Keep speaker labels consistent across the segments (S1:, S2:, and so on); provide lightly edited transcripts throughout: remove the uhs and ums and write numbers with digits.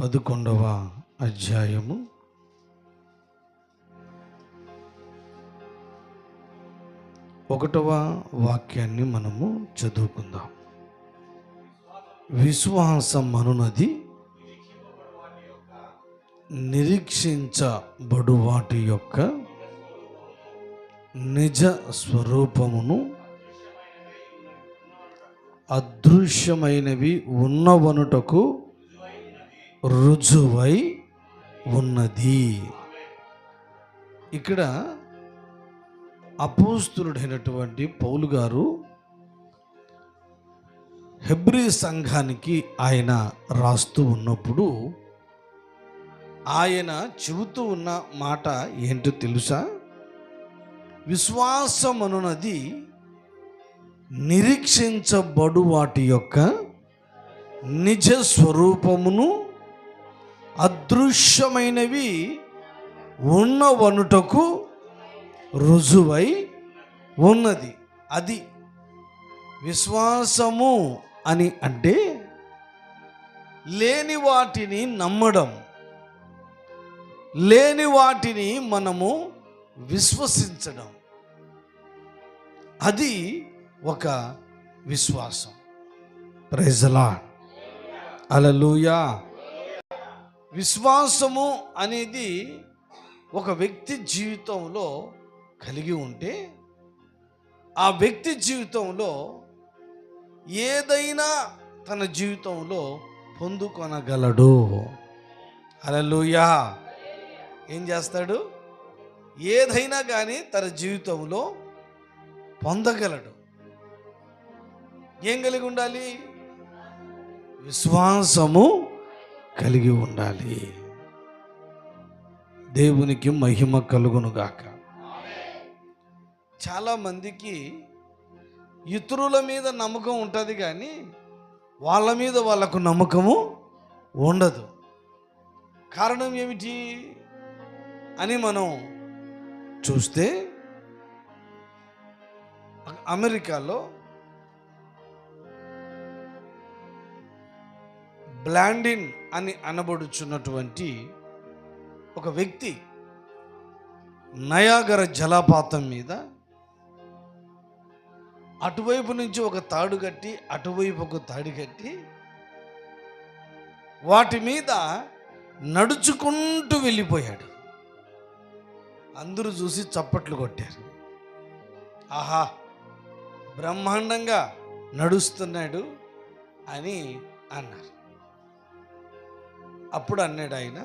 S1: 11వ అధ్యాయము 1వ వాక్యాన్ని మనము చదువుకుందాం. విశ్వాసం అనునది నిరీక్షించబడు వాటి యొక్క నిజ స్వరూపమును, అదృశ్యమైనవి ఉన్నవనుటకు రుజువై ఉన్నది. ఇక్కడ అపోస్తులుడైనటువంటి పౌలు గారు హెబ్రీ సంఘానికి ఆయన రాస్తూ ఉన్నప్పుడు ఆయన చెబుతూ ఉన్న మాట ఏంటో తెలుసా? విశ్వాసం అనున్నది నిరీక్షించబడు వాటి యొక్క నిజ స్వరూపమును, అదృశ్యమైనవి ఉన్నవనుటకు రుజువై ఉన్నది. అది విశ్వాసము అని అంటే లేని వాటిని నమ్మడం, లేని వాటిని మనము విశ్వసించడం, అది ఒక విశ్వాసం. ప్రైజ్ ది లార్డ్, హల్లెలూయా. విశ్వాసము అనేది ఒక వ్యక్తి జీవితంలో కలిగి ఉంటే ఆ వ్యక్తి జీవితంలో ఏదైనా తన జీవితంలో పొందుకొనగలడు. హల్లెలూయా. ఏం చేస్తాడు? ఏదైనా కానీ తన జీవితంలో పొందగలడు. ఏం కలిగి ఉండాలి? విశ్వాసము కలిగి ఉండాలి. దేవునికి మహిమ కలుగునుగాక. చాలామందికి ఇతరుల మీద నమ్మకం ఉంటుంది కానీ వాళ్ళ మీద వాళ్ళకు నమ్మకము ఉండదు. కారణం ఏమిటి అని మనం చూస్తే, అమెరికాలో బ్లాండిన్ అని అనబడుచున్నటువంటి ఒక వ్యక్తి నయాగర జలపాతం మీద అటువైపు నుంచి ఒక తాడు కట్టి అటువైపు ఒక తాడు కట్టి వాటి మీద నడుచుకుంటూ వెళ్ళిపోయాడు. అందరూ చూసి చప్పట్లు కొట్టారు. ఆహా, బ్రహ్మాండంగా నడుస్తున్నాడు అని అన్నారు. అప్పుడు అన్నాడు ఆయన,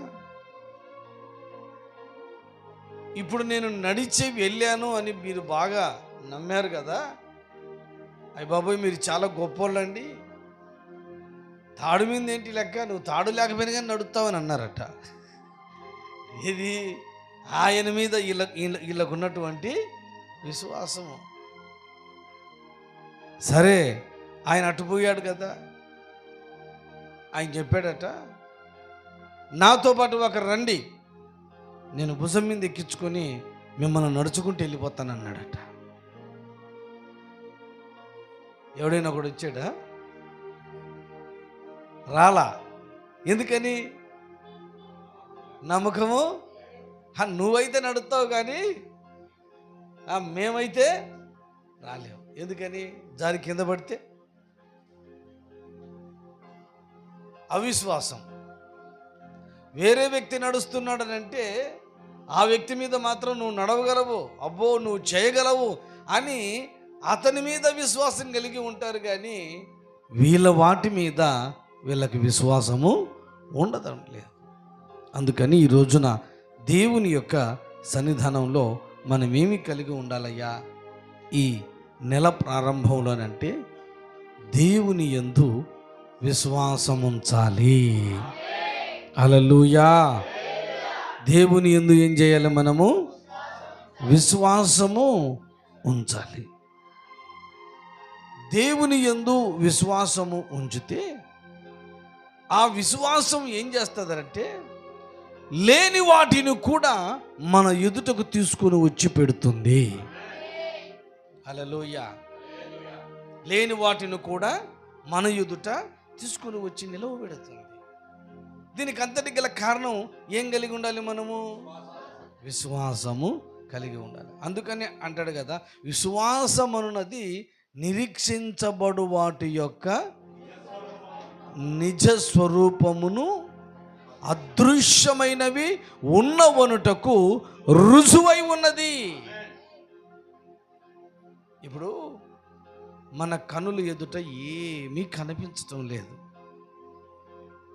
S1: ఇప్పుడు నేను నడిచి వెళ్ళాను అని మీరు బాగా నమ్మారు కదా, అయ్య బాబోయ్ మీరు చాలా గొప్పోళ్ళండి, తాడు మీద ఏంటి లెక్క, నువ్వు తాడు లేకపోయినా కానీ నడుస్తావని అన్నారట. ఇది ఆయన మీద వీళ్ళకు ఉన్నటువంటి విశ్వాసము. సరే, ఆయన అటుపోయాడు కదా, ఆయన చెప్పాడట, నాతో పాటు ఒకరు రండి, నేను భుజం మీద ఎక్కించుకొని మిమ్మల్ని నడుచుకుంటూ వెళ్ళిపోతాను అన్నాడట. ఎవడైనా ఒకడు వచ్చాడా? రాలా. ఎందుకని? నమ్మకము. నువ్వైతే నడుస్తావు కానీ మేమైతే రాలేవు. ఎందుకని? జారి కింద పడితే. అవిశ్వాసం. వేరే వ్యక్తి నడుస్తున్నాడనంటే ఆ వ్యక్తి మీద మాత్రం నువ్వు నడవగలవు, అబ్బో నువ్వు చేయగలవు అని అతని మీద విశ్వాసం కలిగి ఉంటారు కానీ వీళ్ళ వాటి మీద వీళ్ళకి విశ్వాసము ఉండదంలేదు. అందుకని ఈ రోజున దేవుని యొక్క సన్నిధానంలో మనం ఏమి కలిగి ఉండాలయ్యా ఈ నెల ప్రారంభంలోనంటే దేవుని యందు విశ్వాసం ఉంచాలి. హల్లెలూయా. దేవుని యందు ఏం చేయాలి? మనము విశ్వాసము ఉంచాలి. దేవుని యందు విశ్వాసము ఉంచితే ఆ విశ్వాసం ఏం చేస్తుందంటే లేని వాటిని కూడా మన ఎదుటకు తీసుకుని వచ్చి పెడుతుంది. హల్లెలూయా. లేని వాటిని కూడా మన ఎదుట తీసుకుని వచ్చి నిలవబెడుతుంది. దీనికి అంతటి గల కారణం ఏం కలిగి ఉండాలి? మనము విశ్వాసము కలిగి ఉండాలి. అందుకని అంటాడు కదా, విశ్వాసం అనున్నది నిరీక్షించబడు వాటి యొక్క నిజ స్వరూపమును అదృశ్యమైనవి ఉన్నవనుటకు రుజువై ఉన్నది. ఇప్పుడు మన కనుల ఎదుట ఏమీ కనిపించటం లేదు,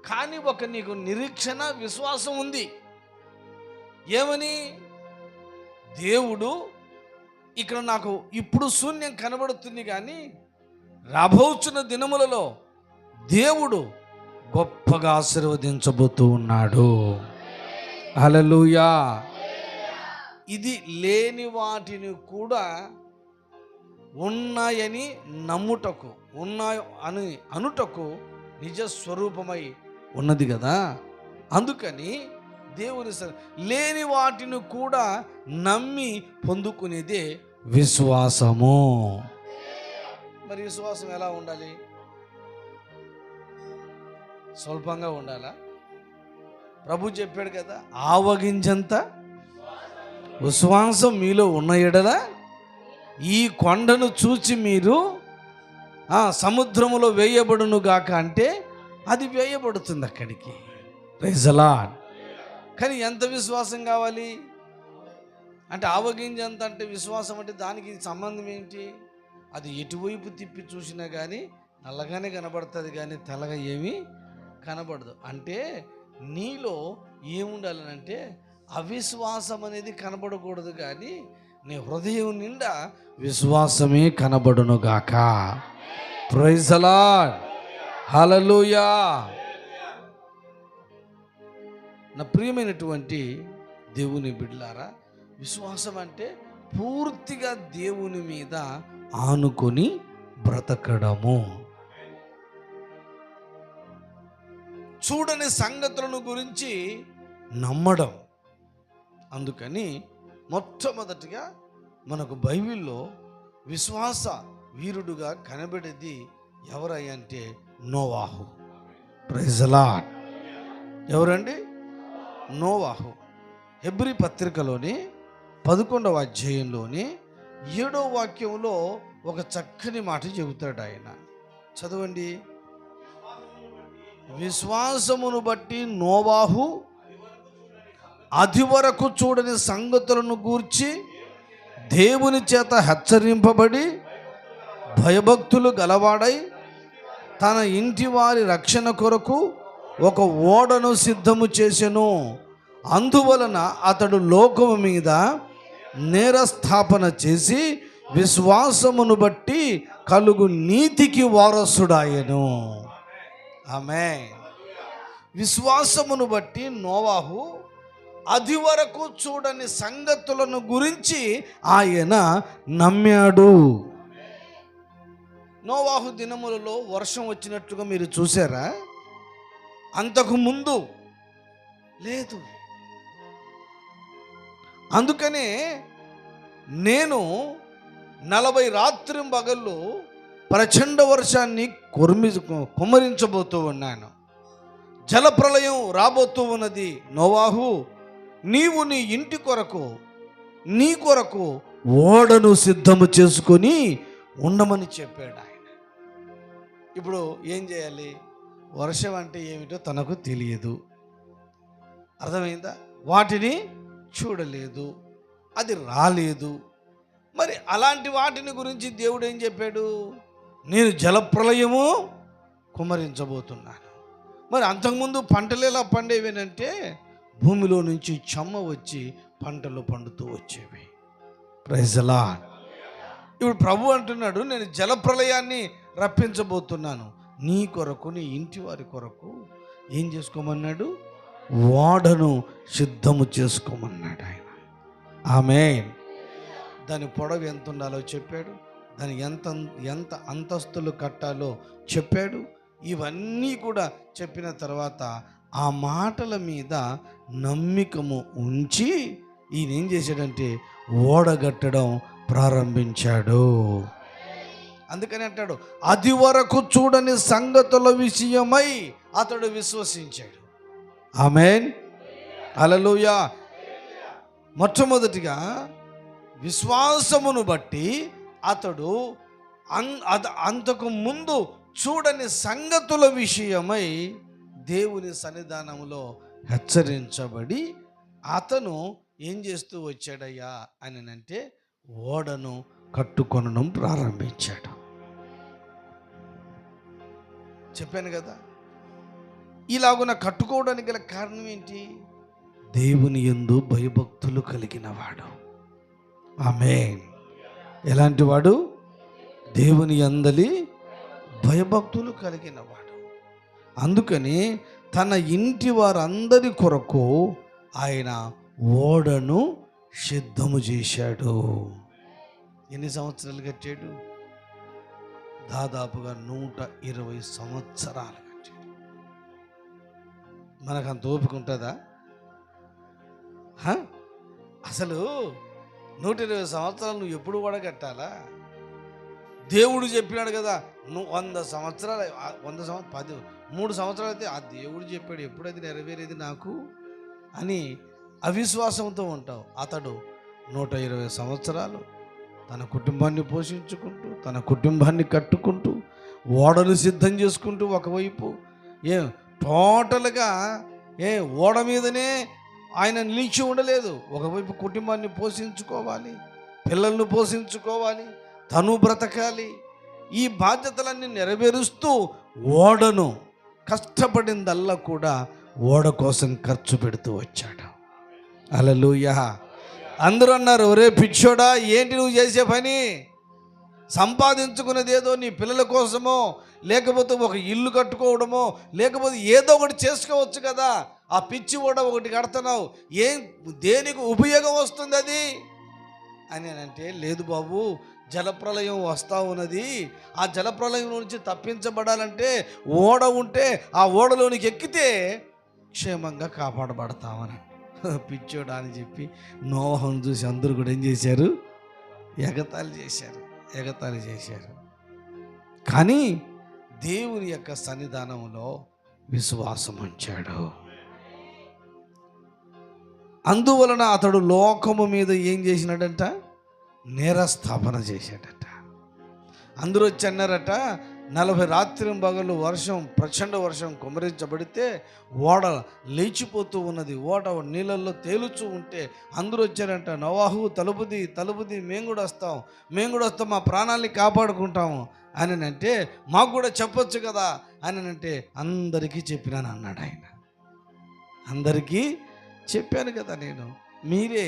S1: కానీ ఒక నీకు నిరీక్షణ, విశ్వాసం ఉంది. ఏమని? దేవుడు ఇక్కడ నాకు ఇప్పుడు శూన్యం కనబడుతుంది, కానీ రాబోచున్న దినములలో దేవుడు గొప్పగా ఆశీర్వదించబోతూ ఉన్నాడు. హల్లెలూయా. ఇది లేని వాటిని కూడా ఉన్నాయని నమ్ముటకు, ఉన్నాయి అని అనుటకు నిజ స్వరూపమై ఉన్నది కదా. అందుకని దేవుని లేని వాటిని కూడా నమ్మి పొందుకునేదే విశ్వాసము. మరి విశ్వాసం ఎలా ఉండాలి? స్వల్పంగా ఉండాలా? ప్రభు చెప్పాడు కదా, ఆవగింజంత విశ్వాసం మీలో ఉన్న ఎడల ఈ కొండను చూచి మీరు సముద్రములో వేయబడును గాక అంటే అది వేయబడుతుంది అక్కడికి. Praise the lord. కానీ ఎంత విశ్వాసం కావాలి అంటే, ఆవగింజంత అంటే విశ్వాసం అంటే దానికి సంబంధం ఏంటి? అది ఎటువైపు తిప్పి చూసినా కానీ నల్లగానే కనబడుతుంది, కానీ తెల్లగా ఏమీ కనబడదు. అంటే నీలో ఏముండాలనంటే అవిశ్వాసం అనేది కనబడకూడదు, కానీ నీ హృదయం నిండా విశ్వాసమే కనబడును గాక. Praise the Lord. హల్లెలూయా. నా ప్రియమైనటువంటి దేవుని బిడ్డలారా, విశ్వాసం అంటే పూర్తిగా దేవుని మీద ఆనుకొని బ్రతకడము. చూడని సంగతులను గురించి నమ్మడం. అందుకని మొట్టమొదటిగా మనకు బైబిల్లో విశ్వాస వీరుడుగా కనబడేది ఎవరంటే నోవాహు. Praise the lord. ఎవరండి? నోవాహు. హెబ్రీ పత్రికలోని 11వ అధ్యాయంలోని 7వ వాక్యంలో ఒక చక్కని మాట చెబుతాడు ఆయన. చదవండి. విశ్వాసమును బట్టి నోవాహు అది వరకు చూడని సంగతులను గూర్చి దేవుని చేత హెచ్చరింపబడి భయభక్తులు గలవాడై తన ఇంటి వారి రక్షణ కొరకు ఒక ఓడను సిద్ధము చేసెను. అందువలన అతడు లోకము మీద నేరస్థాపన చేసి విశ్వాసమును బట్టి కలుగు నీతికి వారసుడాయెను. ఆమేన్. విశ్వాసమును బట్టి నోవాహు అది వరకు చూడని సంగతులను గురించి ఆయన నమ్మాడు. నోవాహు దినములలో వర్షం వచ్చినట్టుగా మీరు చూసారా? అంతకు ముందు లేదు. అందుకనే నేను 40 రాత్రింబగళ్ళు ప్రచండ వర్షాన్ని కుమ్మరించబోతూ ఉన్నాను. జలప్రలయం రాబోతూ ఉన్నది. నోవాహు, నీవు నీ ఇంటి కొరకు, నీ కొరకు ఓడను సిద్ధము చేసుకొని ఉండమని చెప్పాడు ఆయన. ఇప్పుడు ఏం చేయాలి? వర్షం అంటే ఏమిటో తనకు తెలియదు, అర్థమైందా? వాటిని చూడలేదు, అది రాలేదు. మరి అలాంటి వాటిని గురించి దేవుడు ఏం చెప్పాడు? నేను జలప్రలయము కుమ్మరించబోతున్నాను. మరి అంతకుముందు పంటలు ఎలా పండేవేనంటే భూమిలో నుంచి చెమ్మ వచ్చి పంటలు పండుతూ వచ్చేవి. Praise the lord. ఇప్పుడు ప్రభు అంటున్నాడు, నేను జలప్రలయాన్ని రప్పించబోతున్నాను. నీ కొరకు, నీ ఇంటి వారి కొరకు ఏం చేసుకోమన్నాడు? ఓడను సిద్ధము చేసుకోమన్నాడు ఆయన. ఆమేన్. దాని పొడవు ఎంత ఉండాలో చెప్పాడు, దాని ఎంత అంతస్తులు కట్టాలో చెప్పాడు. ఇవన్నీ కూడా చెప్పిన తర్వాత ఆ మాటల మీద నమ్మికము ఉంచి ఈయన ఏం చేశాడంటే ఓడగట్టడం ప్రారంభించాడు. అందుకని అంటాడు, అది వరకు చూడని సంగతుల విషయమై అతడు విశ్వసించాడు. ఆమేన్. హల్లెలూయా. మొట్టమొదటిగా విశ్వాసమును బట్టి అతడు అంతకు ముందు చూడని సంగతుల విషయమై దేవుని సన్నిధానంలో హెచ్చరించబడి అతను ఏం చేస్తూ వచ్చాడయ్యా అని అంటే ఓడను కట్టుకొనడం ప్రారంభించాడు. చెప్పాను కదా, ఇలాగున కట్టుకోవడానికి గల కారణం ఏంటి? దేవుని యందు భయభక్తులు కలిగిన వాడు. ఆమేన్. ఎలాంటి వాడు? దేవుని యందలి భయభక్తులు కలిగిన వాడు. అందుకని తన ఇంటి వారందరి కొరకు ఆయన ఓడను సిద్ధము చేశాడు. ఎన్ని సంవత్సరాలు కట్టాడు? దాదాపుగా 120 సంవత్సరాలు కట్టాడు. మనకు అంత ఓపిక ఉంటుందా? అసలు 120 సంవత్సరాలు నువ్వు ఎప్పుడు కూడా కట్టాలా? దేవుడు చెప్పినాడు కదా, నువ్వు 100 సంవత్సరాలు 3 సంవత్సరాలు అయితే ఆ దేవుడు చెప్పాడు, ఎప్పుడైతే నెరవేరేది నాకు అని అవిశ్వాసంతో ఉంటావు. అతడు 120 సంవత్సరాలు తన కుటుంబాన్ని పోషించుకుంటూ, తన కుటుంబాన్ని కట్టుకుంటూ, ఓడను సిద్ధం చేసుకుంటూ, ఒకవైపు టోటల్గా ఓడ మీదనే ఆయన నిలిచి ఉండలేదు. ఒకవైపు కుటుంబాన్ని పోషించుకోవాలి, పిల్లలను పోషించుకోవాలి, తను బ్రతకాలి. ఈ బాధ్యతలన్నీ నెరవేరుస్తూ ఓడను కష్టపడిందల్లా కూడా ఓడ కోసం ఖర్చు పెడుతూ వచ్చాడు. హల్లెలూయా. అందరూ అన్నారు, ఒరే పిచ్చోడా, ఏంటి నువ్వు చేసే పని? సంపాదించుకునేది ఏదో నీ పిల్లల కోసమో, లేకపోతే ఒక ఇల్లు కట్టుకోవడమో, లేకపోతే ఏదో ఒకటి చేసుకోవచ్చు కదా, ఆ పిచ్చి కూడా ఒకటి కడుతున్నావు, దేనికి ఉపయోగం వస్తుంది అది అని అంటే, లేదు బాబు, జలప్రలయం వస్తూ ఉన్నది, ఆ జలప్రలయం నుంచి తప్పించబడాలంటే ఓడ ఉంటే ఆ ఓడలోనికి ఎక్కితే క్షేమంగా కాపాడబడతామని. పిచ్చోడా అని చెప్పి నోవాహును చూసి అందరూ కూడా ఏం చేశారు? ఎగతాళి చేశారు. కానీ దేవుని యొక్క సన్నిధానంలో విశ్వాసం ఉంచాడు. అందువలన అతడు లోకము మీద ఏం చేసినాడంట? నేరస్థాపన చేశాడట. అందరూ వచ్చి అన్నారట, 40 రాత్రింబగళ్ళు వర్షం, ప్రచండ వర్షం కుమ్మరించబడితే ఓడ లేచిపోతూ ఉన్నది, ఓడ నీళ్ళల్లో తేలుచూ ఉంటే అందరూ వచ్చారంట, నోవాహు తలుపుది మేము కూడా వస్తాం, మా ప్రాణాలని కాపాడుకుంటాము అని అంటే, మాకు కూడా చెప్పొచ్చు కదా అని అంటే, అందరికీ చెప్పినాను అన్నాడు ఆయన. అందరికీ చెప్పాను కదా నేను, మీరే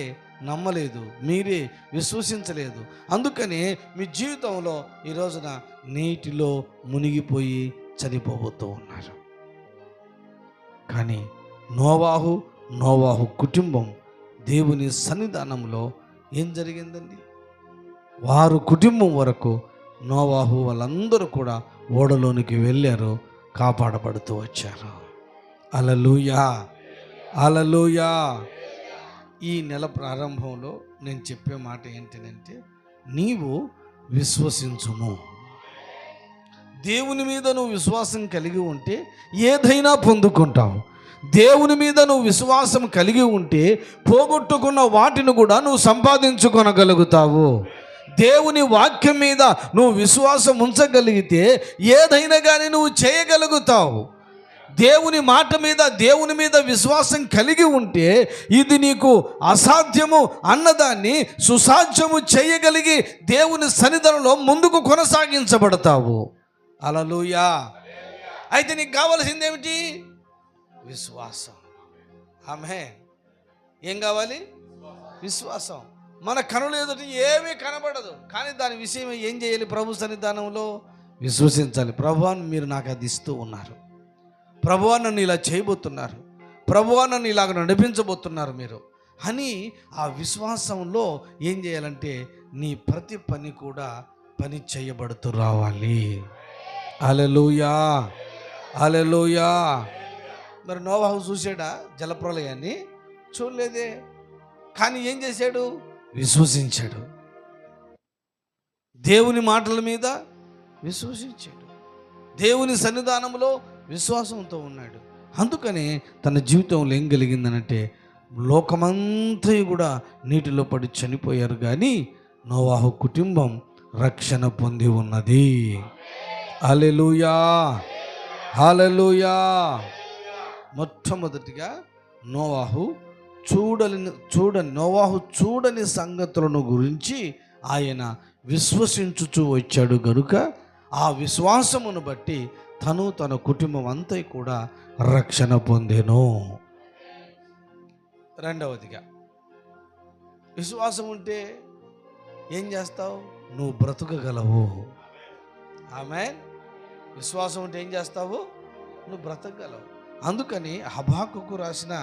S1: నమ్మలేదు, మీరే విశ్వసించలేదు. అందుకని మీ జీవితంలో ఈ రోజున నీటిలో మునిగిపోయి చనిపోతూ ఉన్నారు. కానీ నోవాహు కుటుంబం దేవుని సన్నిధానంలో ఏం జరిగిందండి? వారు కుటుంబం వరకు నోవాహు వాళ్ళందరూ కూడా ఓడలోనికి వెళ్ళారు, కాపాడబడుతూ వచ్చారు. హల్లెలూయా. హల్లెలూయా. ఈ నెల ప్రారంభంలో నేను చెప్పే మాట ఏంటంటే, నీవు విశ్వసించుము. దేవుని మీద నువ్వు విశ్వాసం కలిగి ఉంటే ఏదైనా పొందుకుంటావు. దేవుని మీద నువ్వు విశ్వాసం కలిగి ఉంటే పోగొట్టుకున్న వాటిని కూడా నువ్వు సంపాదించుకొనగలుగుతావు. దేవుని వాక్యం మీద నువ్వు విశ్వాసం ఉంచగలిగితే ఏదైనా కానీ నువ్వు చేయగలుగుతావు. దేవుని మీద విశ్వాసం కలిగి ఉంటే ఇది నీకు అసాధ్యము అన్నదాన్ని సుసాధ్యము చేయగలిగి దేవుని సన్నిధానంలో ముందుకు కొనసాగించబడతావు. హల్లెలూయా. అయితే నీకు కావాల్సింది ఏమిటి? విశ్వాసం. ఆమేన్. ఏం కావాలి? విశ్వాసం. మన కనులు ఎదుటి ఏమీ కనబడదు, కానీ దాని విషయం ఏం చేయాలి? ప్రభు సన్నిధానంలో విశ్వసించాలి. ప్రభువా, మీరు నాకు అది ఇస్తూ ఉన్నారు, ప్రభువా నన్ను ఇలా చేయబోతున్నారు, ప్రభువా నన్ను ఇలాగ నడిపించబోతున్నారు మీరు అని ఆ విశ్వాసంలో ఏం చేయాలంటే నీ ప్రతి పని కూడా పని చేయబడుతూ రావాలి. హల్లెలూయా. హల్లెలూయా. మరి నోవాహు చూసాడా జలప్రలయాన్ని? చూడలేదే. కానీ ఏం చేశాడు? విశ్వసించాడు. దేవుని మాటల మీద విశ్వసించాడు. దేవుని సన్నిధానంలో విశ్వాసంతో ఉన్నాడు. అందుకని తన జీవితంలో ఏం కలిగిందనంటే లోకమంతా కూడా నీటిలో పడి చనిపోయారు, కానీ నోవాహు కుటుంబం రక్షణ పొంది ఉన్నది. హల్లెలూయా, హల్లెలూయా. మొట్టమొదటిగా నోవాహు చూడని సంగతులను గురించి ఆయన విశ్వసించుచూ వచ్చాడు గనుక ఆ విశ్వాసమును బట్టి తన కుటుంబం అంతా కూడా రక్షణ పొందెను. రెండవదిగా, విశ్వాసం ఉంటే ఏం చేస్తావు? నువ్వు బ్రతకగలవు. ఆమేన్. విశ్వాసం ఉంటే ఏం చేస్తావు? నువ్వు బ్రతకగలవు. అందుకని హబాకుకు రాసిన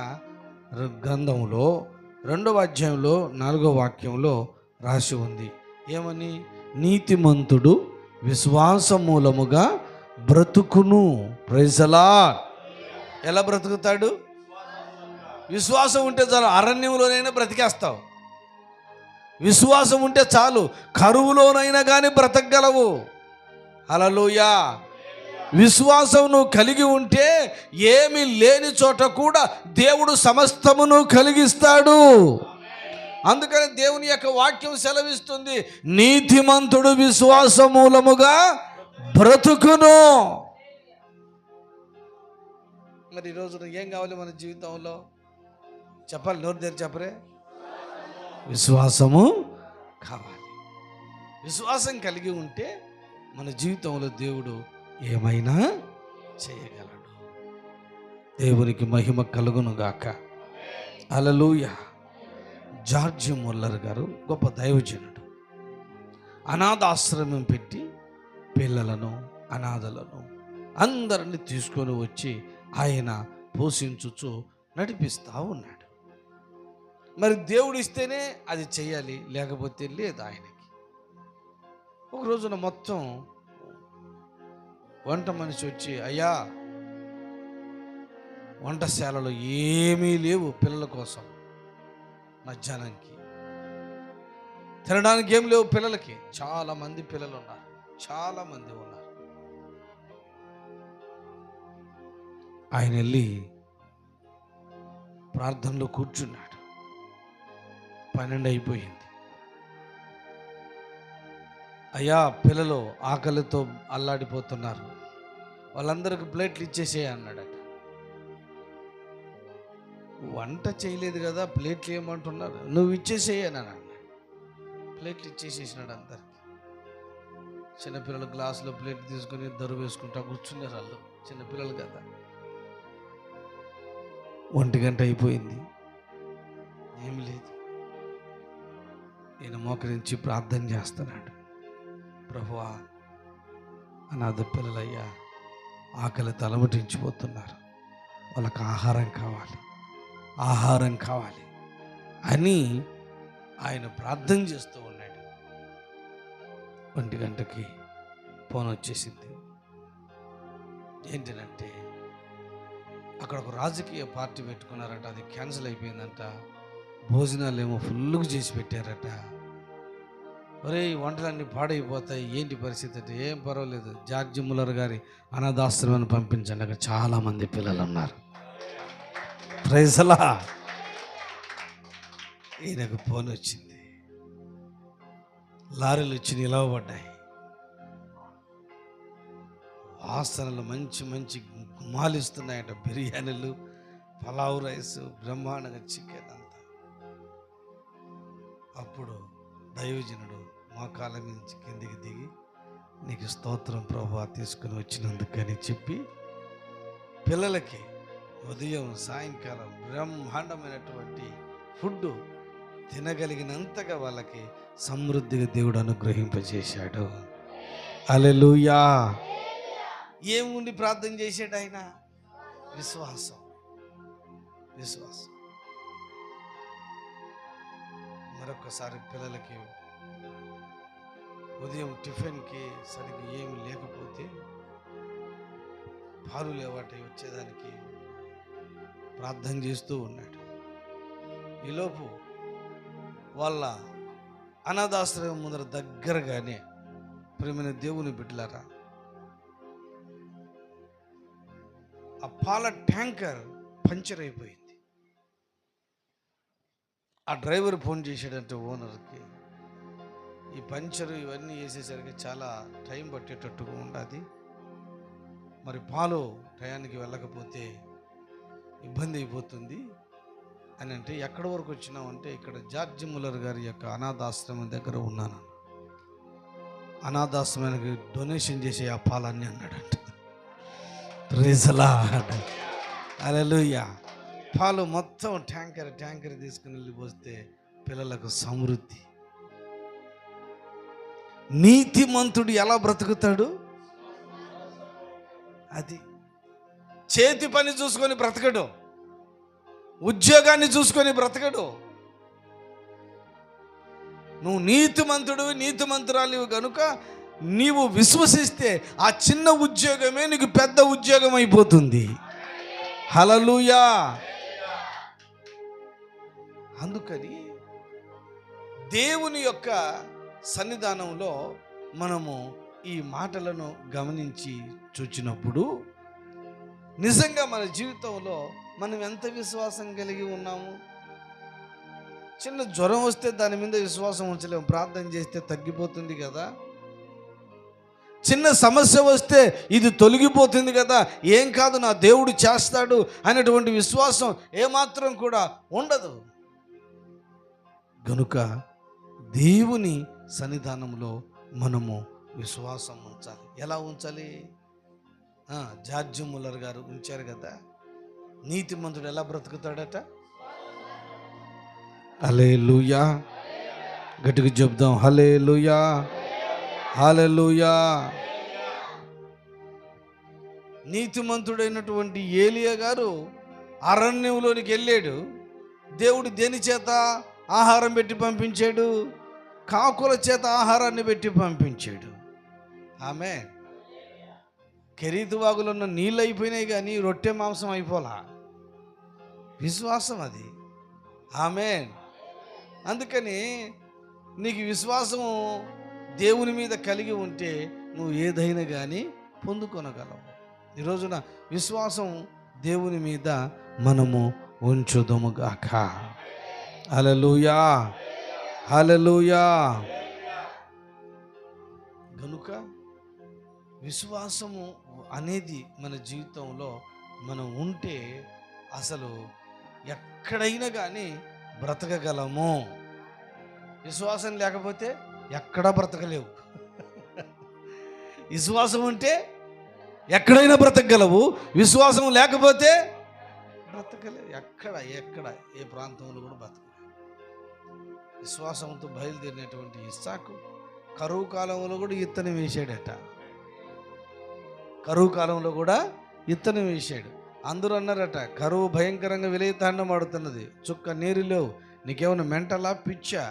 S1: గ్రంథంలో 2వ అధ్యాయంలో 4వ వాక్యంలో రాసి ఉంది. ఏమని? నీతిమంతుడు విశ్వాస మూలముగా బ్రతుకును. Praise the lord. ఎలా బ్రతుకుతాడు? విశ్వాసం ఉంటే చాలు, అరణ్యంలోనైనా బ్రతికేస్తావు. విశ్వాసం ఉంటే చాలు, కరువులోనైనా కానీ బ్రతకగలవు. హల్లెలూయా. విశ్వాసం నువ్వు కలిగి ఉంటే ఏమీ లేని చోట కూడా దేవుడు సమస్తమును కలిగిస్తాడు. అందుకని దేవుని యొక్క వాక్యం సెలవిస్తుంది, నీతిమంతుడు విశ్వాస మూలముగా బ్రతుకును. మరి ఈరోజు ఏం కావాలి మన జీవితంలో? చెప్పాలి, నోరు తెరిచి చెప్పరే. విశ్వాసము కావాలి. విశ్వాసం కలిగి ఉంటే మన జీవితంలో దేవుడు ఏమైనా చేయగలడు. దేవునికి మహిమ కలుగును గాక. హల్లెలూయా. జార్జ్ ముల్లర్ గారు గొప్ప దైవజనుడు. అనాథాశ్రమం పెట్టి పిల్లలను, అనాథలను అందరిని తీసుకొని వచ్చి ఆయన పోషించుచు నడిపిస్తూ ఉన్నాడు. మరి దేవుడు ఇస్తేనే అది చేయాలి, లేకపోతే లేదు ఆయనకి. ఒక రోజున మొత్తం వంట మనిషి వచ్చి, అయ్యా వంటశాలలో ఏమీ లేవు పిల్లల కోసం, మధ్యాహ్నానికి తినడానికి ఏం లేవు పిల్లలకి. చాలామంది పిల్లలు ఉన్నారు, చాలామంది ఉన్నారు. ఆయన వెళ్ళి ప్రార్థనలో కూర్చున్నాడు. 12 అయిపోయింది. అయ్యా పిల్లలు ఆకలితో అల్లాడిపోతున్నారు, వాళ్ళందరికీ ప్లేట్లు ఇచ్చేసేయ అన్నాడట. వంట చేయలేదు కదా, ప్లేట్లు ఏమంటున్నారు? నువ్వు ఇచ్చేసేయని అన్నాడు. ప్లేట్లు ఇచ్చేసేసినాడు అందరికి. చిన్నపిల్లలు గ్లాసులో ప్లేట్ తీసుకొని దరువు వేసుకుంటా కూర్చున్నారు. వాళ్ళు చిన్నపిల్లలు కదా. 1 గంట అయిపోయింది, ఏమి లేదు. ఈయన మోకరించి ప్రార్థన చేస్తున్నాడు. ప్రభువా, అనాథ పిల్లలయ్యా ఆకలి తలమటించిపోతున్నారు, వాళ్ళకి ఆహారం కావాలి, ఆహారం కావాలి అని ఆయన ప్రార్థన చేస్తూ ఉన్నాడు. 1 గంటకి ఫోన్ వచ్చేసింది. ఏంటంటే అక్కడ ఒక రాజకీయ పార్టీ పెట్టుకున్నారట, అది క్యాన్సిల్ అయిపోయిందంట. భోజనాలు ఏమో ఫుల్గా చేసి పెట్టారట. ఒరే ఈ వంటలన్నీ పాడైపోతాయి, ఏంటి పరిస్థితి అంటే, ఏం పర్వాలేదు, జార్జ్ ముల్లర్ గారి అనాథాశ్రమాన్ని పంపించండి, అక్కడ చాలామంది పిల్లలు ఉన్నారు. Praise the lord. ఈయనకు ఫోన్ వచ్చింది. లారీలు వచ్చి నిలవబడ్డాయి. వాసనలు మంచి మంచి గుమాలిస్తున్నాయట. బిర్యానీలు, పలావ్ రైస్, బ్రహ్మాండంగా చికెన్ అంతా. అప్పుడు దైవజనుడు మోకాళ్ళ నుంచి కిందికి దిగి, నీకు స్తోత్రం ప్రభువా తీసుకుని వచ్చినందుకని చెప్పి పిల్లలకి ఉదయం సాయంకాలం బ్రహ్మాండమైనటువంటి ఫుడ్ తినగలిగినంతగా వాళ్ళకి సమృద్ధిగా దేవుడు అనుగ్రహింపజేశాడు. హల్లెలూయా. ఏముండి ప్రార్థన చేశాడు ఆయన? విశ్వాసం. విశ్వాసం. మరొకసారి పిల్లలకి ఉదయం టిఫిన్కి సరిగ్గా ఏమి లేకపోతే పాలు లేవాట వచ్చేదానికి ప్రార్థన చేస్తూ ఉన్నాడు. ఈలోపు వాళ్ళ అనాథాశ్రమం ముందర దగ్గరగానే, ప్రేమైన దేవుని బిడ్డలారా, ఆ పాల ట్యాంకర్ పంచర్ అయిపోయింది. ఆ డ్రైవర్ ఫోన్ చేశాడంటే ఓనర్కి, ఈ పంచరు ఇవన్నీ వేసేసరికి చాలా టైం పట్టేటట్టుగా ఉన్నది, మరి పాలు టయానికి వెళ్ళకపోతే ఇబ్బంది అయిపోతుంది అని అంటే, ఎక్కడి వరకు వచ్చినామంటే ఇక్కడ జార్జ్ ముల్లర్ గారి యొక్క అనాథాశ్రమం దగ్గర ఉన్నాను, అనాథాశ్రమానికి డొనేషన్ చేసే ఆ పాలన్నీ అన్నాడంట. రీజలా హల్లెలూయా. పాలు మొత్తం ట్యాంకర్ తీసుకుని వెళ్ళి పోస్తే పిల్లలకు సమృద్ధి. నీతిమంతుడు ఎలా బ్రతుకుతాడు? అది చేతి పని చూసుకొని బ్రతకడు, ఉద్యోగాన్ని చూసుకొని బ్రతకడు. నువ్వు నీతిమంతురాలివి కనుక నీవు విశ్వసిస్తే ఆ చిన్న ఉద్యోగమే నీకు పెద్ద ఉద్యోగం అయిపోతుంది. హల్లెలూయా. అందుకని దేవుని యొక్క సన్నిధానంలో మనము ఈ మాటలను గమనించి చూచినప్పుడు నిజంగా మన జీవితంలో మనం ఎంత విశ్వాసం కలిగి ఉన్నాము. చిన్న జ్వరం వస్తే దాని మీద విశ్వాసం ఉంచలేము, ప్రార్థన చేస్తే తగ్గిపోతుంది కదా. చిన్న సమస్య వస్తే ఇది తొలగిపోతుంది కదా, ఏం కాదు నా దేవుడు చేస్తాడు అనేటువంటి విశ్వాసం ఏమాత్రం కూడా ఉండదు. గనుక దేవుని సన్నిధానంలో మనము విశ్వాసం ఉంచాలి. ఎలా ఉంచాలి? జార్జ్ ముల్లర్ గారు ఉంచారు కదా, నీతిమంతుడు ఎలా బ్రతుకుతాడట? హల్లెలూయా. గట్టిగా చెప్దాం, హల్లెలూయా, హల్లెలూయా. నీతిమంతుడైనటువంటి ఏలియా గారు అరణ్యంలోనికి వెళ్ళాడు. దేవుడు దేని చేత ఆహారం పెట్టి పంపించాడు? కాకుల చేత ఆహారాన్ని పెట్టి పంపించాడు. ఆమె కెరీతు వాగులో ఉన్న నీళ్ళు అయిపోయినాయి కానీ రొట్టె మాంసం అయిపోలా. విశ్వాసం అది. ఆమేన్. అందుకని నీకు విశ్వాసం దేవుని మీద కలిగి ఉంటే నువ్వు ఏదైనా కానీ పొందుకొనగలవు. ఈరోజున విశ్వాసం దేవుని మీద మనము ఉంచుదుముగాక. హల్లెలూయా, హల్లెలూయా. కనుక విశ్వాసము అనేది మన జీవితంలో మనం ఉంటే అసలు ఎక్కడైనా కానీ బ్రతకగలము. విశ్వాసం లేకపోతే ఎక్కడా బ్రతకలేవు. విశ్వాసం ఉంటే ఎక్కడైనా బ్రతకగలవు, విశ్వాసం లేకపోతే బ్రతకలేవు. ఎక్కడ ఏ ప్రాంతంలో కూడా బ్రతకలేవు. విశ్వాసంతో బయలుదేరినటువంటి ఇస్సాకు కరువు కాలంలో కూడా ఇత్తనం వేసాడట. కరువు కాలంలో కూడా ఇత్తనం వేసాడు. అందరూ అన్నారట, కరువు భయంకరంగా విలయతాండం ఆడుతున్నది, చుక్క నీరు లేవు, నీకేమైనా మెంటలా పిచ్చా,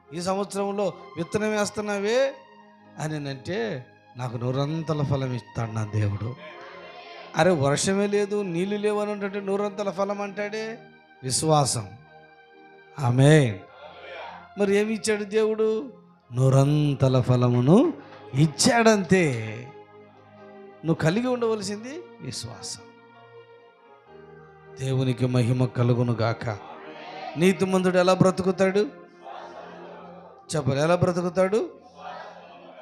S1: ఈ సంవత్సరంలో విత్తనం వేస్తున్నావే అని అంటే, నాకు నూరంతల ఫలం ఇస్తాడు నా దేవుడు. అరే వర్షమే లేదు, నీళ్ళు లేవు అని అంటే నూరంతల ఫలం అంటాడే విశ్వాసం. ఆమేన్. మరి ఏమి ఇచ్చాడు దేవుడు? నూరంతల ఫలమును ఇచ్చాడంతే. నువ్వు కలిగి ఉండవలసింది విశ్వాసం. దేవునికి మహిమ కలుగును గాక. నీతిమంతుడు ఎలా బ్రతుకుతాడు? చెప్పరు, ఎలా బ్రతుకుతాడు?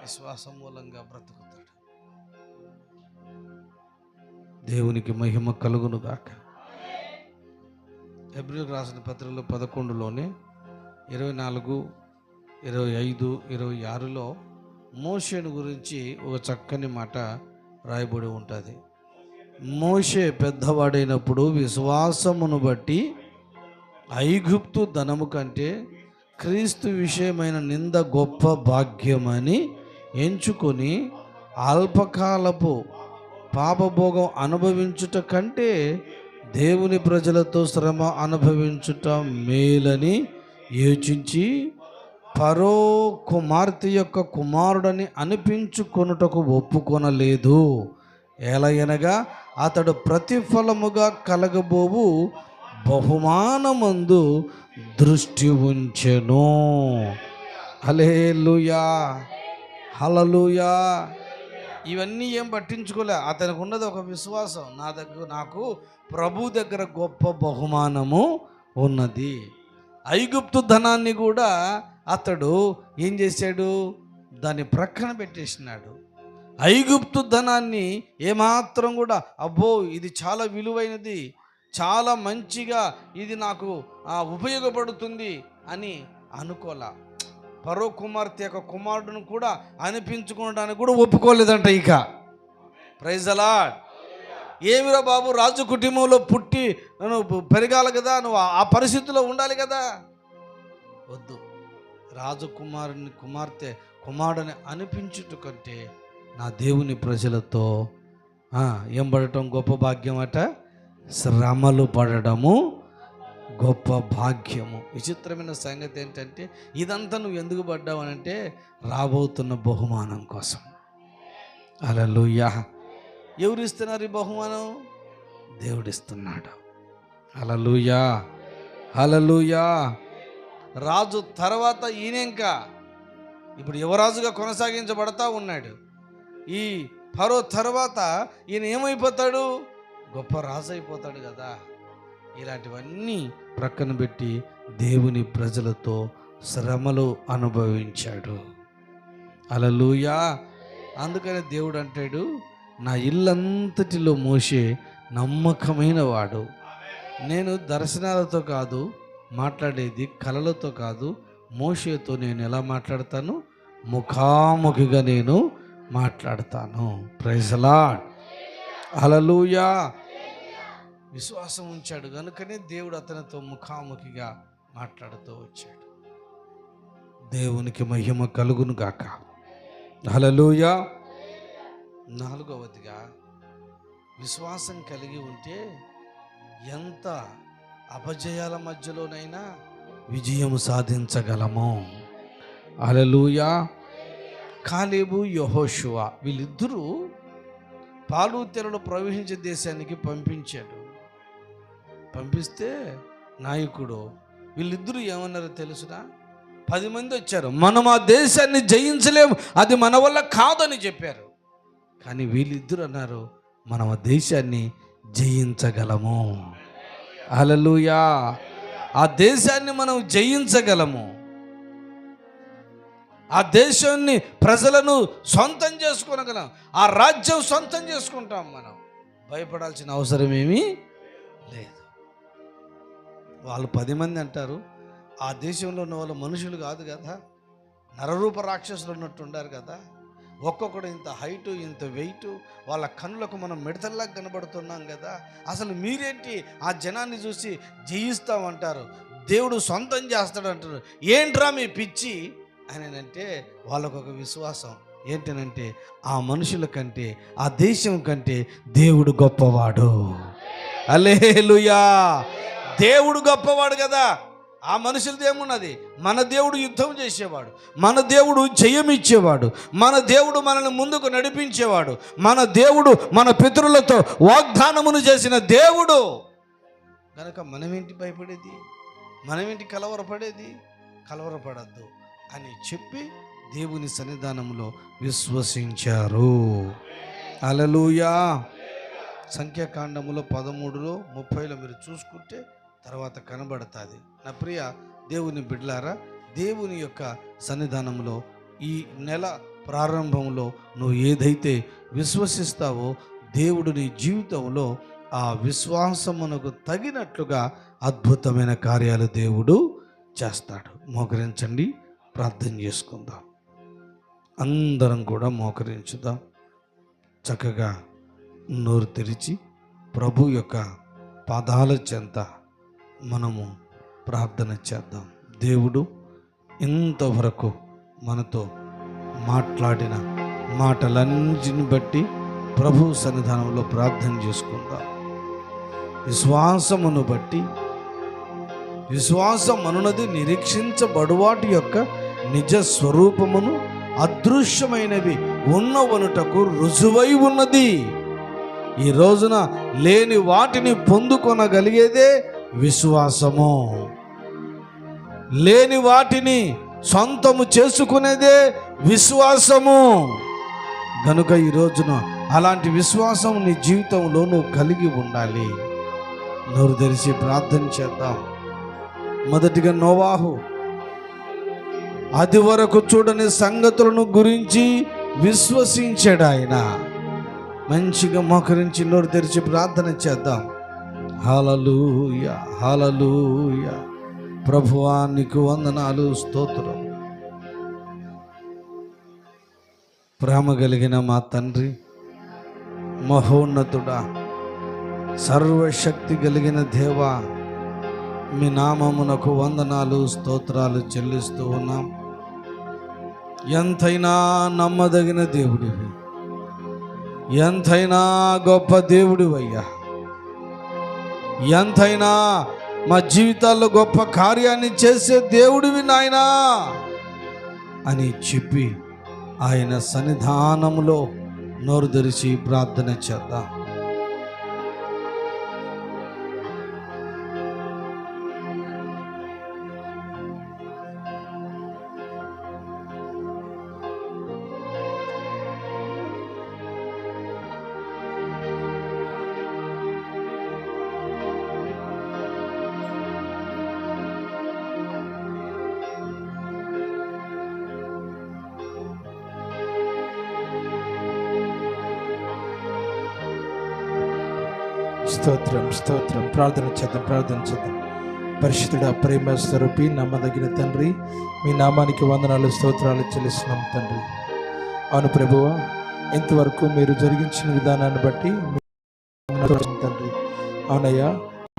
S1: విశ్వాసం మూలంగా బ్రతుకుతాడు. దేవునికి మహిమ కలుగును గాక. హెబ్రీయులకు రాసిన పత్రికలో 11లోనే 24, 25, 26లో మోషేను గురించి ఒక చక్కని మాట రాయబడి ఉంటుంది. మోషే పెద్దవాడైనప్పుడు విశ్వాసమును బట్టి ఐగుప్తు ధనము కంటే క్రీస్తు విషయమైన నింద గొప్ప భాగ్యమని ఎంచుకొని అల్పకాలపు పాపభోగం అనుభవించుట కంటే దేవుని ప్రజలతో శ్రమ అనుభవించుట మేలని యోచించి ఫరో కుమార్తె యొక్క కుమారుడని అనిపించుకొనుటకు ఒప్పుకొనలేదు. ఎలయనగా అతడు ప్రతిఫలముగా కలగబోవు బహుమానమందు దృష్టి ఉంచెను. హల్లెలూయా, హల్లెలూయా. ఇవన్నీ ఏం పట్టించుకోలే. అతనికి ఉన్నది ఒక విశ్వాసం, నాకు ప్రభు దగ్గర గొప్ప బహుమానము ఉన్నది. ఐగుప్తు ధనాన్ని కూడా అతడు ఏం చేశాడు, దాన్ని ప్రక్కన పెట్టేసినాడు. ఐగుప్తు ధనాన్ని ఏమాత్రం కూడా అబ్బో ఇది చాలా విలువైనది, చాలా మంచిగా ఇది నాకు ఉపయోగపడుతుంది అని అనుకోలా. ఫరో కుమార్తె యొక్క కుమారుడును కూడా అనిపించుకోవడానికి కూడా ఒప్పుకోలేదంట. ఇక ప్రైజ్ ది లార్డ్. ఏమిరా బాబు, రాజు కుటుంబంలో పుట్టి నువ్వు పెరగాలి కదా, నువ్వు ఆ పరిస్థితిలో ఉండాలి కదా. వద్దు, కుమార్తె కుమారుడిని అనిపించుట కంటే నా దేవుని ప్రజలతో ఏం పడటం గొప్ప భాగ్యం అట, శ్రమలు పడడము గొప్ప భాగ్యము. విచిత్రమైన సంగతి ఏంటంటే ఇదంతా నువ్వు ఎందుకు పడ్డావు అంటే రాబోతున్న బహుమానం కోసం. హల్లెలూయా. ఎవరు ఇస్తున్నారు ఈ బహుమానం? దేవుడిస్తున్నాడు. హల్లెలూయా, హల్లెలూయా. రాజు తర్వాత ఈయన ఇంకా ఇప్పుడు యువరాజుగా కొనసాగించబడతా ఉన్నాడు. ఈ ఫరో తర్వాత ఈయన ఏమైపోతాడు? గొప్ప రాజు అయిపోతాడు కదా. ఇలాంటివన్నీ ప్రక్కన పెట్టి దేవుని ప్రజలతో శ్రమలు అనుభవించాడు. హల్లెలూయా. అందుకని దేవుడు అంటాడు, నా ఇల్లంతటిలో మోషే నమ్మకమైన వాడు. నేను దర్శనాలతో కాదు మాట్లాడేది, కలలతో కాదు. మోషేతో నేను ఎలా మాట్లాడతాను? ముఖాముఖిగా నేను మాట్లాడతాను. Praise the Lord. హల్లెలూయా. విశ్వాసం ఉంచాడు కనుకనే దేవుడు అతనితో ముఖాముఖిగా మాట్లాడుతూ వచ్చాడు. దేవునికి మహిమ కలుగును గాక. హల్లెలూయా. 4వదిగా విశ్వాసం కలిగి ఉంటే ఎంత అపజయాల మధ్యలోనైనా విజయం సాధించగలము. హల్లెలూయా. కాలేబు, యెహోషువ వీళ్ళిద్దరూ పాలు తెరలు ప్రవహించే దేశానికి పంపిస్తే నాయకుడు వీళ్ళిద్దరూ ఏమన్నారో తెలుసునా? 10 మంది వచ్చారు, మనం ఆ దేశాన్ని జయించలేము, అది మన వల్ల కాదని చెప్పారు. కానీ వీళ్ళిద్దరూ అన్నారు, మనం ఆ దేశాన్ని జయించగలము. హల్లెలూయా. ఆ దేశాన్ని మనం జయించగలము. ఆ దేశాన్ని ప్రజలను సొంతం చేసుకోగలం. ఆ రాజ్యం సొంతం చేసుకుంటాం. మనం భయపడాల్సిన అవసరం ఏమీ లేదు. వాళ్ళు 10 మంది అంటారు, ఆ దేశంలో ఉన్న వాళ్ళు మనుషులు కాదు కదా, నరరూప రాక్షసులు ఉన్నట్టు ఉండారు కదా. ఒక్కొక్కడు ఇంత హైటు, ఇంత వెయిట్, వాళ్ళ కన్నులకు మనం మిడతల్లాగా కనబడుతున్నాం కదా. అసలు మీరేంటి ఆ జనాన్ని చూసి జయిస్తామంటారు, దేవుడు సొంతం చేస్తాడంటారు, ఏంట్రా మీ పిచ్చి అని అంటే వాళ్ళకొక విశ్వాసం ఏంటనంటే ఆ మనుషుల కంటే, ఆ దేశం కంటే దేవుడు గొప్పవాడు. హల్లెలూయా. దేవుడు గొప్పవాడు కదా. ఆ మనుషులది ఏమున్నది? మన దేవుడు యుద్ధం చేసేవాడు, మన దేవుడు జయమిచ్చేవాడు, మన దేవుడు మనల్ని ముందుకు నడిపించేవాడు, మన దేవుడు మన పితరులతో వాగ్దానమును చేసిన దేవుడు కనుక మనమేంటి భయపడేది, మనమేంటి కలవరపడేది? కలవరపడద్దు అని చెప్పి దేవుని సన్నిధానంలో విశ్వసించారు. హల్లెలూయా. సంఖ్యాకాండములో 13లో 30లో మీరు చూసుకుంటే తర్వాత కనబడుతుంది. నా ప్రియ దేవుని బిడ్డలారా, దేవుని యొక్క సన్నిధానంలో ఈ నెల ప్రారంభంలో నువ్వు ఏదైతే విశ్వసిస్తావో దేవుడు నీ జీవితంలో ఆ విశ్వాసమునకు తగినట్లుగా అద్భుతమైన కార్యాలు దేవుడు చేస్తాడు. మోకరించండి, ప్రార్థన చేసుకుందాం. అందరం కూడా మోకరించుదాం. చక్కగా నోరు తెరిచి ప్రభు యొక్క పాదాల చెంత మనము ప్రార్థన చేద్దాం. దేవుడు ఇంతవరకు మనతో మాట్లాడిన మాటలన్నిటిని బట్టి ప్రభు సన్నిధానంలో ప్రార్థన చేసుకుందాం. విశ్వాసమును బట్టి, విశ్వాసం అనున్నది నిరీక్షించబడువాటి యొక్క నిజ స్వరూపమును అదృశ్యమైనవి ఉన్నవనుటకు రుజువై ఉన్నది. ఈ రోజున లేని వాటిని పొందుకొనగలిగేదే విశ్వాసము. లేని వాటిని సొంతము చేసుకునేదే విశ్వాసము. కనుక ఈ రోజున అలాంటి విశ్వాసం నీ జీవితంలో నువ్వు కలిగి ఉండాలి. నోరు తెరిచి ప్రార్థన చేద్దాం. మొదటిగా నోవాహు అది వరకు చూడని సంగతులను గురించి విశ్వసించాడు. ఆయన మంచిగా మోకరించి నోరు తెరిచి ప్రార్థన చేద్దాం. హల్లెలూయా, హల్లెలూయా. ప్రభువా నీకు వందనాలు, స్తోత్రం. ప్రేమ కలిగిన మా తండ్రి, మహోన్నతుడా, సర్వశక్తి కలిగిన దేవా, మీ నామమునకు వందనాలు, స్తోత్రాలు చెల్లిస్తూ ఉన్నాం. ఎంతైనా నమ్మదగిన దేవుడివి, ఎంతైనా గొప్ప దేవుడివయ్యా, ఎంతైనా మా జీవితాల్లో గొప్ప కార్యాన్ని చేసే దేవుడివి నాయనా అని చెప్పి ఆయన సన్నిధానములో నోరు తెరిచి ప్రార్థన చేద్దాం.
S2: స్తోత్రం, స్తోత్రం. ప్రార్థన చేద్దాం. పరిశుద్ధుడా, ప్రేమ స్వరూపి, నమ్మదగిన తండ్రి, మీ నామానికి వందనాలు, స్తోత్రాలు చెల్లిస్తున్నాం తండ్రి. అవును ప్రభువా, ఇంతవరకు మీరు జరిగించిన విధానాన్ని బట్టి తండ్రి, అవునయ్యా,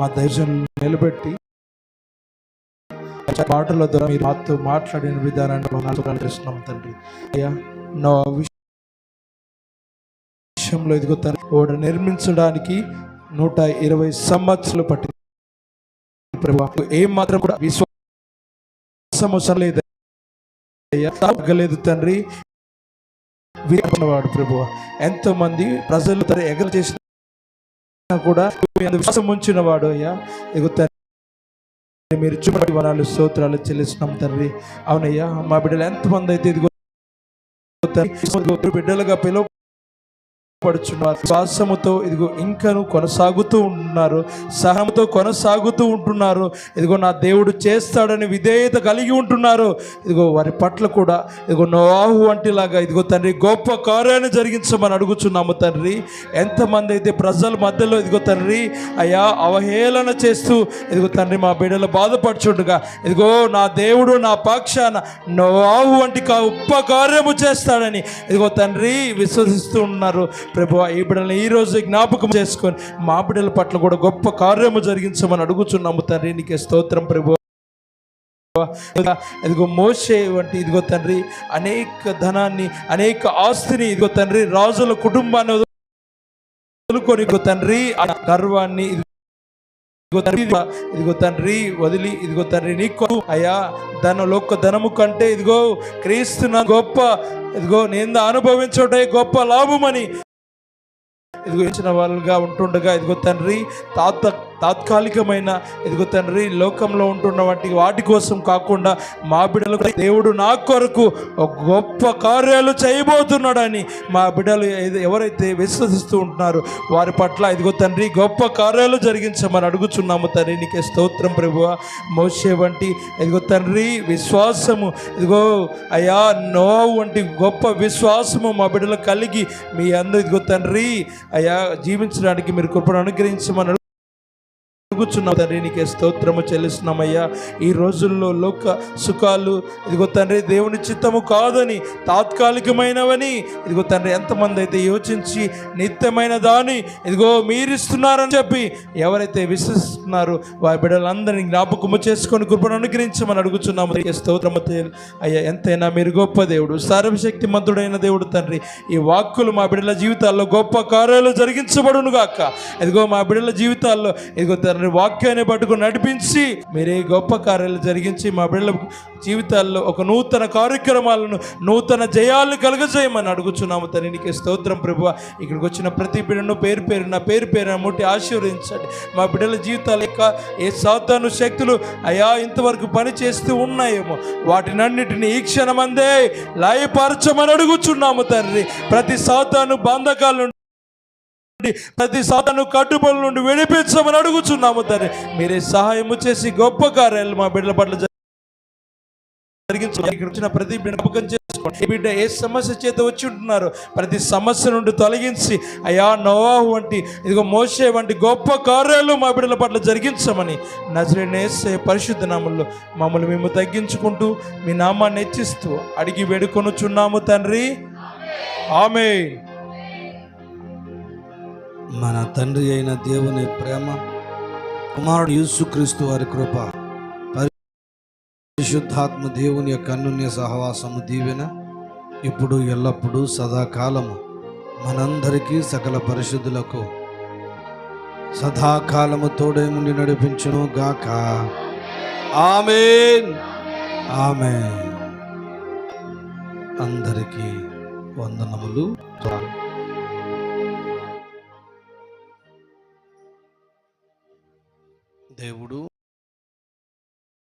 S2: మా ధైర్యం నిలబెట్టి మాటల ద్వారా మీరు మాతో మాట్లాడిన విధానాన్ని చేస్తున్నాం తండ్రి. అయ్యా, నా విషయంలో ఇదిగో తండ్రి, ఓడ నిర్మించడానికి 120 సంవత్సరాలు పట్టింది ప్రభువా. ఏం మాత్రం కూడా విశ్వాసం లేదు తండ్రి. వాడు ప్రభువా, ఎంతో మంది ప్రజలు ఎగలు చేసిన కూడా విశ్వాసం ఉంచిన వాడు అయ్యా. ఇదిగో తండ్రి, మీరు చూపటి వరాలు, స్తోత్రాలు చెల్లిస్తున్నాం తండ్రి. అవునయ్యా, మా బిడ్డలు ఎంతమంది అయితే ఇదిగో బిడ్డలుగా పడుచున్నారు, శ్వాసముతో ఇదిగో ఇంకను కొనసాగుతూ ఉంటున్నారు, సహముతో కొనసాగుతూ ఉంటున్నారు. ఇదిగో నా దేవుడు చేస్తాడని విధేయత కలిగి ఉంటున్నారు. ఇదిగో వారి పట్ల కూడా ఇదిగో నోవాహు వంటిలాగా ఇదిగో తండ్రి గొప్ప కార్యాన్ని జరిగించమని అడుగుచున్నాము తండ్రి. ఎంతమంది అయితే ప్రజల మధ్యలో ఇదిగో తండ్రి అయ్యా అవహేళన చేస్తూ ఇదిగో తండ్రి మా బిడ్డలు బాధపడుచుండగా ఇదిగో నా దేవుడు నా పక్షాన నోవాహు వంటి గొప్ప కార్యము చేస్తాడని ఇదిగో తండ్రి విశ్వసిస్తూ ఉన్నారు. ప్రభువా, ఈ బిడ్డలను ఈరోజు జ్ఞాపకం చేసుకొని మా బిడ్డల పట్ల కూడా గొప్ప కార్యము జరిగించమని అడుగుచున్నాము తండ్రి. నీకే స్తోత్రం ప్రభువా. ఇదిగో మోషే వంటి ఇదిగో తండ్రి అనేక ధనాన్ని, అనేక ఆస్తిని ఇదిగో తండ్రి రాజుల కుటుంబాన్ని వదులుకొని ఇదిగో తండ్రి ఆ గర్వాన్ని ఇదిగో తండ్రి వదిలి ఇదిగో తండ్రి నీకు అయ్యా లోక ధనము కంటే ఇదిగో క్రీస్తు గొప్ప ఇదిగో నేను అనుభవించే గొప్ప లాభమని ఇదిగో ఇచ్చిన వాళ్ళుగా ఉంటుండగా ఇదిగో తండ్రి తాత్కాలికమైన ఇదిగో తండ్రి లోకంలో ఉంటున్న వాటి కోసం కాకుండా మా బిడ్డలకు దేవుడు నా కొరకు ఒక గొప్ప కార్యాలు చేయబోతున్నాడని మా బిడ్డలు ఎవరైతే విశ్వసిస్తూ ఉంటున్నారో వారి పట్ల ఇదిగో తండ్రి గొప్ప కార్యాలు జరిగించమని అడుగుచున్నాము తండ్రి. నీకే స్తోత్రం ప్రభువా. మోషే వంటి ఇదిగో తండ్రి విశ్వాసము ఇదిగో అయ్యా నోవాహు వంటి గొప్ప విశ్వాసము మా బిడ్డలు కలిగి మీ అందరూ ఇదిగో తండ్రి అయ్యా జీవించడానికి మీరు కృపను అనుగ్రహించమని అడుగుచున్నాం తండ్రి. నీకే స్తోత్రము చెల్లిస్తున్నామయ్యా. ఈ రోజుల్లో లోక సుఖాలు ఇదిగో తండ్రి దేవుని చిత్తము కాదని తాత్కాలికమైనవని ఇదిగో తండ్రి ఎంతమంది అయితే యోచించి నిత్యమైన దాన్ని ఇదిగో మీరిస్తున్నారని చెప్పి ఎవరైతే విశ్వసిస్తున్నారో వారి బిడ్డలందరినీ జ్ఞాపకము చేసుకొని కృపను అనుగ్రహించమని అడుగుచున్నాము. నీకే స్తోత్రము అయ్యా. ఎంతైనా మీరు గొప్ప దేవుడు, సర్వశక్తి మంతుడైన దేవుడు తండ్రి. ఈ వాక్కులు మా బిడ్డల జీవితాల్లో గొప్ప కార్యాలు జరిగించబడును గాక. ఇదిగో మా బిడ్డల జీవితాల్లో ఇదిగో తండ్రి తండ్రి వాక్యాన్ని పట్టుకుని నడిపించి మీరే గొప్ప కార్యాలు జరిగించి మా బిడ్డల జీవితాల్లో ఒక నూతన కార్యక్రమాలను నూతన జయాలను కలుగజేయమని అడుగుచున్నాము తండ్రి. నీకే స్తోత్రం ప్రభువా. ఇక్కడికి వచ్చిన ప్రతి బిడ్డను పేరు పేరున ముట్టి ఆశీర్వదించండి. మా బిడ్డల జీవితాల యొక్క ఏ సాతాను శక్తులు అయా ఇంతవరకు పని చేస్తూ ఉన్నాయేమో వాటినన్నిటిని ఈ క్షణమందే లయపరచమని అడుగుచున్నాము తండ్రి. ప్రతి సాతాను బంధకాల నుండి ప్రతి సాతాను కట్టుబడుల నుండి విడిపించమని అడుగుచున్నాము తండ్రి. మీరే సహాయము చేసి గొప్ప కార్యాలు మా బిడ్డల పట్ల జరిగించు. ఇక్కడ వచ్చిన ప్రతి జ్ఞాపకం చేసుకోండి. బిడ్డ ఏ సమస్య చేత వచ్చి ఉంటున్నారో ప్రతి సమస్య నుండి తొలగించి అయా నోవాహు వంటి ఇదిగో మోషే వంటి గొప్ప కార్యాలు మా బిడ్డల పట్ల జరిగించమని నజరేయుడైన యేసయ్య పరిశుద్ధ నామములో మమ్మల్ని మేము తగ్గించుకుంటూ మీ నామాన్ని హెచ్చిస్తూ అడిగి వేడుకొనుచున్నాము తండ్రి. ఆమేన్.
S1: మన తండ్రి అయిన దేవుని ప్రేమ, కుమారుడు యేసుక్రీస్తు వారి కృప, పరిశుద్ధాత్మ దేవుని యొక్క అన్యోన్య సహవాసము దీవెన ఇప్పుడు ఎల్లప్పుడూ సదాకాలము మనందరికీ సకల పరిశుద్ధులకు సదాకాలము తోడై నుండి నడిపించును గాక. ఆమేన్. ఆమేన్. అందరికీ వందనములు. దేవుడు